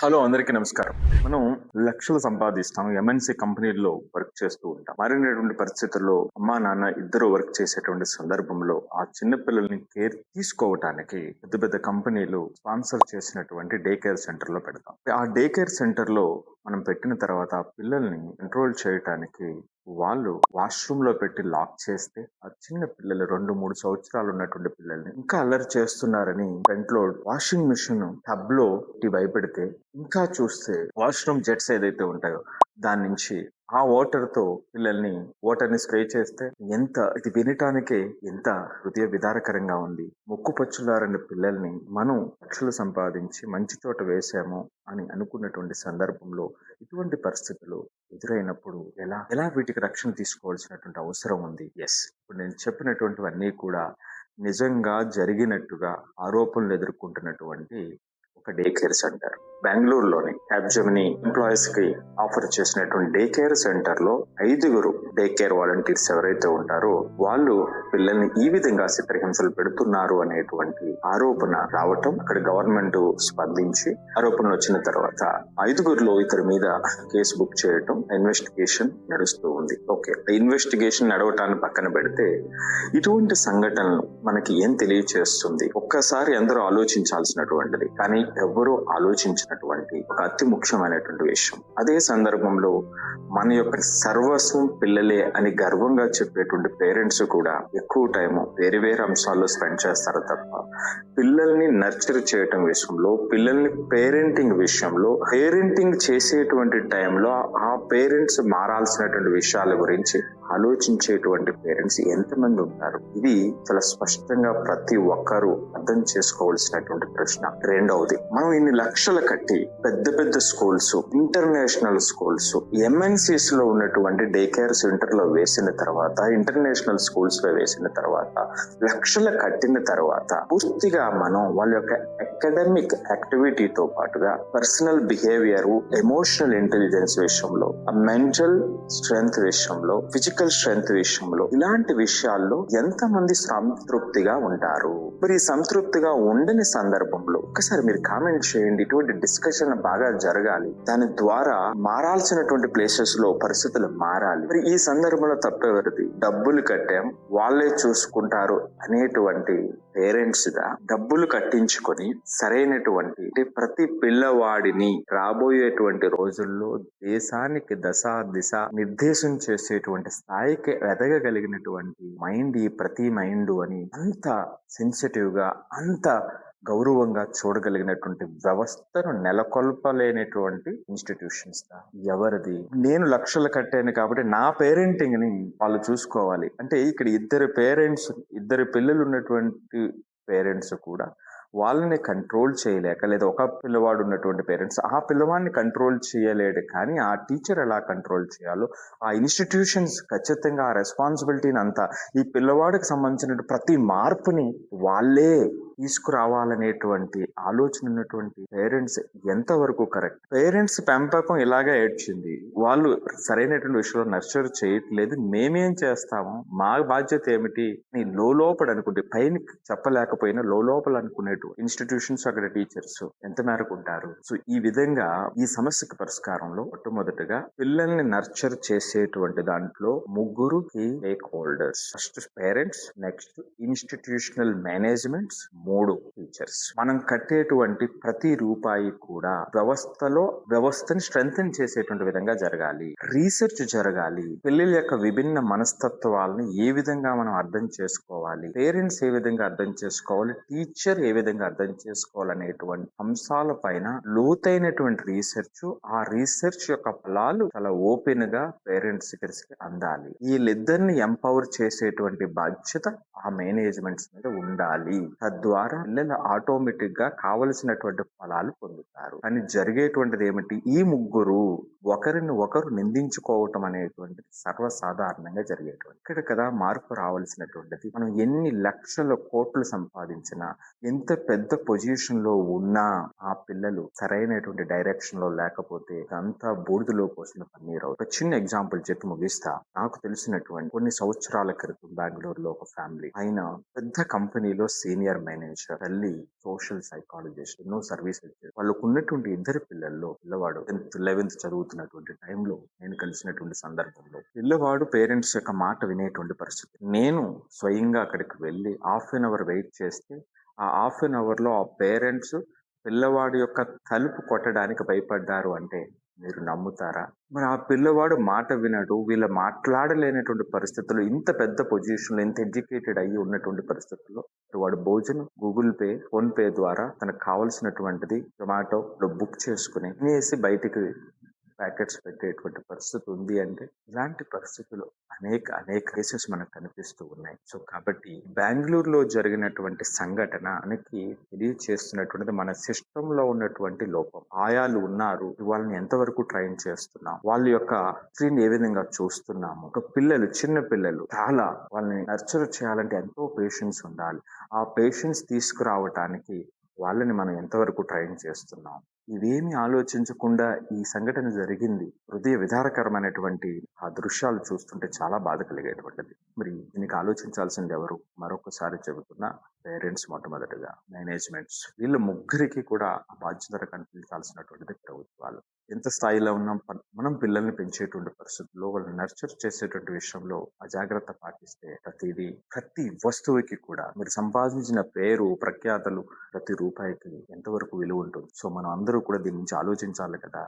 Hello, అందరికీ నమస్కారం. మనం లక్షలు సంపాదిస్తాం. ఎంఎన్‌సి కంపెనీల్లో వర్క్ చేస్తూ ఉంటాం. మారినటువంటి పరిస్థితుల్లో అమ్మా, నాన్న ఇద్దరు వర్క్ చేసేటువంటి సందర్భంలో ఆ చిన్న పిల్లల్ని కేర్ తీసుకోవటానికి పెద్ద పెద్ద కంపెనీలు స్పాన్సర్ చేసినటువంటి డే కేర్ సెంటర్‌లో పెడతాం. ఆ డే కేర్ సెంటర్‌లో మనం పెట్టిన తర్వాత ఆ పిల్లల్ని కంట్రోల్ చేయటానికి వాళ్ళు వాష్రూమ్ లో పెట్టి లాక్ చేస్తే ఆ చిన్న పిల్లలు 2-3 సంవత్సరాలు ఉన్నటువంటి పిల్లల్ని ఇంకా అల్లరి చేస్తున్నారని ఫ్రంట్ లో వాషింగ్ మిషన్ టబ్ లో భయపెడితే, ఇంకా చూస్తే వాష్రూమ్ జెట్స్ ఏదైతే ఉంటాయో దాని నుంచి ఆ వాటర్ తో పిల్లల్ని వాటర్ ని స్ప్రే చేస్తే ఇది వినటానికే ఎంత హృదయ విదారకరంగా ఉంది. ముక్కు పచ్చులారని పిల్లల్ని మనం లక్షలు సంపాదించి మంచి చోట వేసాము అని అనుకున్నటువంటి సందర్భంలో ఇటువంటి పరిస్థితులు ఎదురైనప్పుడు ఎలా వీటికి రక్షణ తీసుకోవాల్సినటువంటి అవసరం ఉంది. ఇప్పుడు నేను చెప్పినటువంటివన్నీ కూడా నిజంగా జరిగినట్టుగా ఆరోపణలు ఎదుర్కొంటున్నటువంటి ఒక డే కేర్ సెంటర్ బెంగళూరులోని క్యాప్జెమిని ఎంప్లాయీస్ కి ఆఫర్ చేసినటువంటి డే కేర్ సెంటర్ లో 5 డే కేర్ వాలంటీర్స్ ఎవరైతే ఉంటారో వాళ్ళు పిల్లల్ని ఈ విధంగా చిత్రహింసలు పెడుతున్నారు అనేటువంటి ఆరోపణ రావటం, అక్కడ గవర్నమెంట్ స్పందించి ఆరోపణలు వచ్చిన తర్వాత 5 ఇతరి మీద కేసు బుక్ చేయటం, ఇన్వెస్టిగేషన్ నడుస్తూ ఉంది. ఇన్వెస్టిగేషన్ నడవటాన్ని పక్కన పెడితే ఇటువంటి సంఘటనలు మనకి ఏం తెలియచేస్తుంది? ఒక్కసారి అందరూ ఆలోచించాల్సినటువంటిది, కానీ ఎవరూ ఆలోచించినటువంటి ఒక అతి ముఖ్యమైనటువంటి విషయం. అదే సందర్భంలో మన యొక్క సర్వస్వం పిల్లలే అని గర్వంగా చెప్పేటువంటి పేరెంట్స్ కూడా ఎక్కువ టైము వేరే వేరే అంశాల్లో స్పెండ్ చేస్తారు తప్ప పిల్లల్ని నర్చర్ చేయటం విషయంలో, పిల్లల్ని పేరెంటింగ్ చేసేటువంటి టైంలో ఆ పేరెంట్స్ మారాల్సినటువంటి విషయాల గురించి ఆలోచించేటువంటి పేరెంట్స్ ఎంతమంది ఉంటారు? ఇది చాలా స్పష్టంగా ప్రతి ఒక్కరూ అర్థం చేసుకోవాల్సినటువంటి ప్రశ్న. రెండవది, మనం ఇన్ని లక్షలు కట్టి పెద్ద పెద్ద స్కూల్స్, ఇంటర్నేషనల్ స్కూల్స్, ఎంఎన్సీస్ లో ఉన్నటువంటి డే కేర్ సెంటర్ లో వేసిన తర్వాత, ఇంటర్నేషనల్ స్కూల్స్ లో వేసిన తర్వాత, లక్షలు కట్టిన తర్వాత పూర్తిగా మనం వాళ్ళ యొక్క అకాడమిక్ యాక్టివిటీతో పాటుగా పర్సనల్ బిహేవియర్, ఎమోషనల్ ఇంటెలిజెన్స్ విషయంలో, మెంటల్ స్ట్రెంగ్త్ విషయంలో, ఫిజికల్ స్ట్రెంగ్త్ విషయంలో, ఇలాంటి విషయాల్లో ఎంతమంది సంతృప్తిగా ఉంటారు? మరి సంతృప్తిగా ఉండని సందర్భంలో ఒకసారి మీరు కామెంట్ చేయండి. ఇటువంటి డిస్కషన్ బాగా జరగాలి. దాని ద్వారా మారాల్సినటువంటి ప్లేసెస్ లో పరిస్థితులు మారాలి. మరి ఈ సందర్భంలో తప్పెవరిది? డబ్బులు కట్టాం వాళ్ళే చూసుకుంటారు అనేటువంటి పేరెంట్స్ గా డబ్బులు కట్టించుకొని సరైనటువంటి ప్రతి పిల్లవాడిని రాబోయేటువంటి రోజుల్లో దేశానికి దిశ నిర్దేశం చేసేటువంటి స్థాయికి ఎదగగలిగినటువంటి మైండ్ ఈ ప్రతి మైండ్ అని అంత సెన్సిటివ్ గా, అంత గౌరవంగా చూడగలిగినటువంటి వ్యవస్థను నెలకొల్పలేనటువంటి ఇన్స్టిట్యూషన్స్ ఎవరిది? నేను లక్షలు కట్టాను కాబట్టి నా పేరెంటింగ్ ని వాళ్ళు చూసుకోవాలి అంటే, ఇక్కడ ఇద్దరు పిల్లలు ఉన్నటువంటి పేరెంట్స్ కూడా వాళ్ళని కంట్రోల్ చేయలేక, లేదా ఒక పిల్లవాడు ఉన్నటువంటి పేరెంట్స్ ఆ పిల్లవాడిని కంట్రోల్ చేయలేడు, కానీ ఆ టీచర్ ఎలా కంట్రోల్ చేయాలో ఆ ఇన్స్టిట్యూషన్స్ ఖచ్చితంగా ఆ రెస్పాన్సిబిలిటీని అంతా ఈ పిల్లవాడికి సంబంధించిన ప్రతి మార్పుని వాళ్ళే తీసుకురావాలనేటువంటి ఆలోచన ఉన్నటువంటి పేరెంట్స్ ఎంతవరకు కరెక్ట్? పేరెంట్స్ పెంపకం ఇలాగే ఏడ్చింది, వాళ్ళు సరైనటువంటి విషయంలో నర్చర్ చేయట్లేదు, మేమేం చేస్తాము, మా బాధ్యత ఏమిటి అని లోపల అనుకుంటే, పైన చెప్పలేకపోయినా లోపల అనుకునేటువంటి ఇన్స్టిట్యూషన్స్, అక్కడ టీచర్స్ ఎంత మేరకు ఉంటారు? సో ఈ విధంగా ఈ సమస్యకు పరిష్కారంలో మొట్టమొదటిగా పిల్లల్ని నర్చర్ చేసేటువంటి దాంట్లో 3 key stakeholders. First parents, next institutional managements, 3 teachers. మనం కట్టేటువంటి ప్రతి రూపాయి కూడా వ్యవస్థని స్ట్రెంథెన్ చేసేటువంటి విధంగా జరగాలి. రీసెర్చ్ జరగాలి. పిల్లల యొక్క విభిన్న మనస్తత్వాలను ఏ విధంగా మనం అర్థం చేసుకోవాలి, పేరెంట్స్ ఏ విధంగా అర్థం చేసుకోవాలి, టీచర్ ఏ విధంగా అర్థం చేసుకోవాలనేటువంటి అంశాల పైన లోతైనటువంటి రీసెర్చ్, ఆ రీసెర్చ్ యొక్క ఫలాలు చాలా ఓపెన్ గా పేరెంట్స్ కి అందాలి. వీళ్ళిద్దరిని ఎంపవర్ చేసేటువంటి బాధ్యత ఆ మేనేజ్మెంట్స్ మీద ఉండాలి. తద్వారా పిల్లలు ఆటోమేటిక్ గా కావలసినటువంటి ఫలాలు పొందుతారు. కానీ జరిగేటువంటిది ఏమిటి? ఈ 3 ఒకరిని ఒకరు నిందించుకోవటం అనేటువంటిది సర్వసాధారణంగా జరిగేటువంటి. ఇక్కడ కదా మార్పు రావాల్సినటువంటిది. మనం ఎన్ని లక్షల కోట్లు సంపాదించినా, ఎంత పెద్ద పొజిషన్ లో ఉన్నా ఆ పిల్లలు సరైనటువంటి డైరెక్షన్ లో లేకపోతే అంతా బూడిదలో పోసిన పన్నీరు. ఒక చిన్న ఎగ్జాంపుల్ చెప్పి ముగిస్తా. నాకు తెలిసినటువంటి కొన్ని సంవత్సరాల క్రితం బెంగళూరులో ఒక ఫ్యామిలీ, ఆయన పెద్ద కంపెనీలో సీనియర్ మేనేజర్, తల్లి సోషల్ సైకాలజిస్ట్, ఎన్నో సర్వీసెస్ చేశారు. వాళ్ళకు ఉన్నటువంటి ఇద్దరు పిల్లల్లో పిల్లవాడు 10th 11th చదువుతున్నటువంటి టైంలో నేను కలిసినటువంటి సందర్భంలో పిల్లవాడు పేరెంట్స్ యొక్క మాట వినేటువంటి పరిస్థితి. నేను స్వయంగా అక్కడికి వెళ్ళి హాఫ్ అన్ అవర్ వెయిట్ చేస్తే ఆ హాఫ్ అన్ అవర్ లో ఆ పేరెంట్స్ పిల్లవాడి యొక్క తలుపు కొట్టడానికి భయపడ్డారు అంటే మీరు నమ్ముతారా? మరి ఆ పిల్లవాడు మాట వినడు, వీళ్ళ మాట్లాడలేనటువంటి పరిస్థితుల్లో, ఇంత పెద్ద పొజిషన్ లో, ఇంత ఎడ్యుకేటెడ్ అయ్యి ఉన్నటువంటి పరిస్థితుల్లో వాడు భోజనం గూగుల్ పే, ఫోన్ పే ద్వారా తనకు కావలసినటువంటిది జొమాటో బుక్ చేసుకుని తినేసి బయటికి ప్యాకెట్స్ పెట్టేటువంటి పరిస్థితి ఉంది అంటే ఇలాంటి పరిస్థితులు అనేక కేసెస్ మనకు కనిపిస్తూ ఉన్నాయి. సో కాబట్టి బెంగళూరులో జరిగినటువంటి సంఘటనకి తెలియచేస్తున్నటువంటిది మన సిస్టమ్ లో ఉన్నటువంటి లోపం. ఆయాలు ఉన్నారు, వాళ్ళని ఎంతవరకు ట్రైన్ చేస్తున్నాం, వాళ్ళ యొక్క స్క్రీన్ ఏ విధంగా చూస్తున్నాము. ఒక పిల్లలు, చిన్న పిల్లలు, చాలా వాళ్ళని నర్చర్ చేయాలంటే ఎంతో పేషెన్స్ ఉండాలి. ఆ పేషెన్స్ తీసుకురావటానికి వాళ్ళని మనం ఎంతవరకు ట్రైన్ చేస్తున్నాం. ఇవేమి ఆలోచించకుండా ఈ సంఘటన జరిగింది. హృదయ విదారకరమైనటువంటి ఆ దృశ్యాలు చూస్తుంటే చాలా బాధ కలిగేటువంటిది. మరి దీనికి ఆలోచించాల్సింది ఎవరు? మరొకసారి చెబుతున్నా, పేరెంట్స్ మొట్టమొదటిగా, మేనేజ్మెంట్స్, వీళ్ళ ముగ్గురికి కూడా ఆ బాధ్యత కనిపించాల్సినటువంటిది ప్రభుత్వాలు. ఎంత స్థాయిలో ఉన్నాం, మనం పిల్లల్ని పెంచేటువంటి పరిస్థితుల్లో వాళ్ళని నర్చర్ చేసేటువంటి విషయంలో అజాగ్రత్త పాటిస్తే ప్రతి వస్తువుకి కూడా మీరు సంపాదించిన పేరు, ప్రఖ్యాతలు, ప్రతి రూపాయికి ఎంతవరకు విలువ ఉంటుంది. సో మనం అందరూ కూడా దీని నుంచి ఆలోచించాలి కదా.